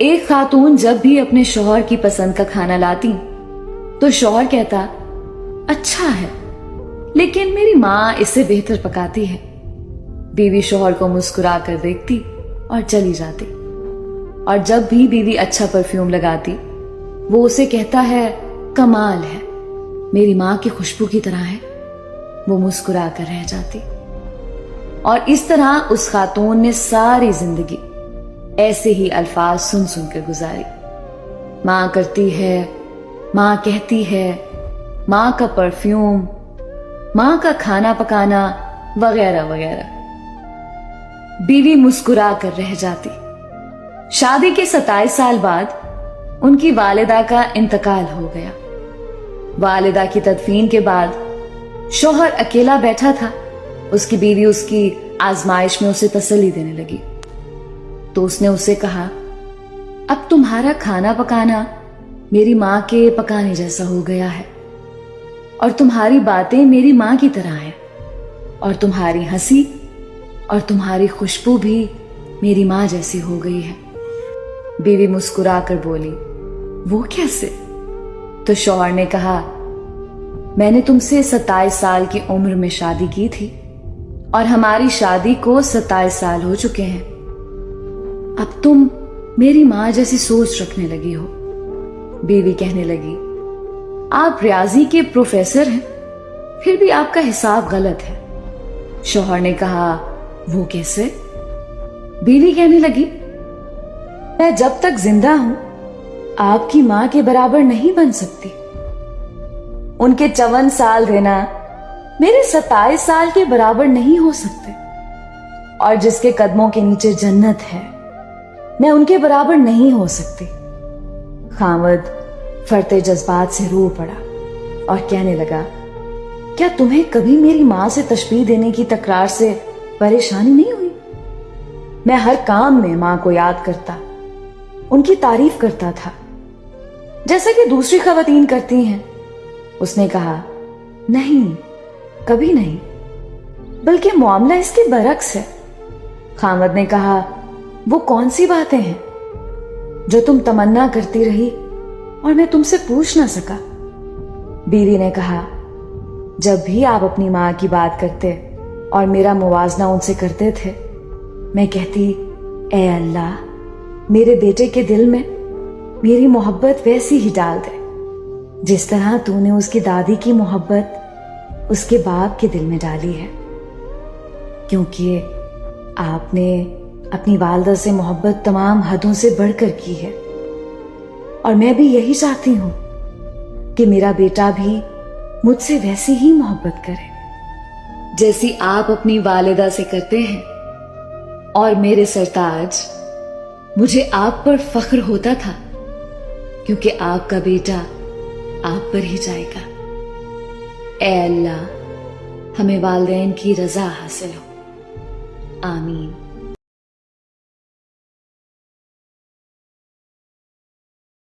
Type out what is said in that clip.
ایک खातून जब भी अपने शौहर की पसंद का खाना लाती तो शौहर कहता, अच्छा है, लेकिन मेरी माँ इससे बेहतर पकाती है। बीवी शौहर को मुस्कुरा कर देखती और चली जाती। और जब भी बीवी अच्छा परफ्यूम लगाती वो उसे कहता है, कमाल है, मेरी माँ की खुशबू की तरह है। वो मुस्कुरा कर रह जाती। और इस तरह उस खातून ने सारी जिंदगी ऐसे ही अल्फाज सुन सुन कर गुजारी। माँ करती है, माँ कहती है, माँ का परफ्यूम, माँ का खाना पकाना, वगैरह वगैरह। बीवी मुस्कुरा कर रह जाती। शादी के 27 साल बाद उनकी वालिदा का इंतकाल हो गया। वालिदा की तदफीन के बाद शौहर अकेला बैठा था। उसकी बीवी उसकी आजमाइश में उसे तसल्ली देने लगी। तो उसने उसे कहा, अब तुम्हारा खाना पकाना मेरी माँ के पकाने जैसा हो गया है, और तुम्हारी बातें मेरी माँ की तरह हैं, और तुम्हारी हंसी और तुम्हारी खुशबू भी मेरी माँ जैसी हो गई है। बीवी मुस्कुरा कर बोली, वो कैसे? तो शौहर ने कहा, मैंने तुमसे 27 साल की उम्र में शादी की थी और हमारी शादी को 27 साल हो चुके हैं। अब तुम मेरी माँ जैसी सोच रखने लगी हो। बीवी कहने लगी, आप रियाजी के प्रोफेसर हैं, फिर भी आपका हिसाब गलत है। शौहर ने कहा, वो कैसे? बीवी कहने लगी, मैं जब तक जिंदा हूं आपकी माँ के बराबर नहीं बन सकती। उनके 54 साल रहना मेरे 27 साल के बराबर नहीं हो सकते, और जिसके कदमों के नीचे जन्नत है मैं उनके बराबर नहीं हो सकती। खामद फरते जज्बात से रो पड़ा और कहने लगा, क्या तुम्हें कभी मेरी माँ से तशबीह देने की तकरार से परेशानी नहीं हुई? मैं हर काम में माँ को याद करता, उनकी तारीफ करता था, जैसा कि दूसरी खवातीन करती हैं। उसने कहा, नहीं, कभी नहीं, बल्कि मामला इसके बरक्स है। खामद ने कहा, वो कौन सी बातें हैं जो तुम तमन्ना करती रही और मैं तुमसे पूछ ना सका? बीवी ने कहा, जब भी आप अपनी माँ की बात करते और मेरा मुवाजना उनसे करते थे, मैं कहती, ए अल्लाह, मेरे बेटे के दिल में मेरी मोहब्बत वैसी ही डाल दे जिस तरह तूने उसकी दादी की मोहब्बत उसके बाप के दिल में डाली है। क्योंकि आपने अपनी वालदा से मोहब्बत तमाम हदों से बढ़कर की है, और मैं भी यही चाहती हूं कि मेरा बेटा भी मुझसे वैसी ही मोहब्बत करे जैसी आप अपनी वालिदा से करते हैं। और मेरे सरताज, मुझे आप पर फख्र होता था, क्योंकि आपका बेटा आप पर ही जाएगा। ए अल्लाह, हमें वालिदैन की रजा हासिल हो। आमीन।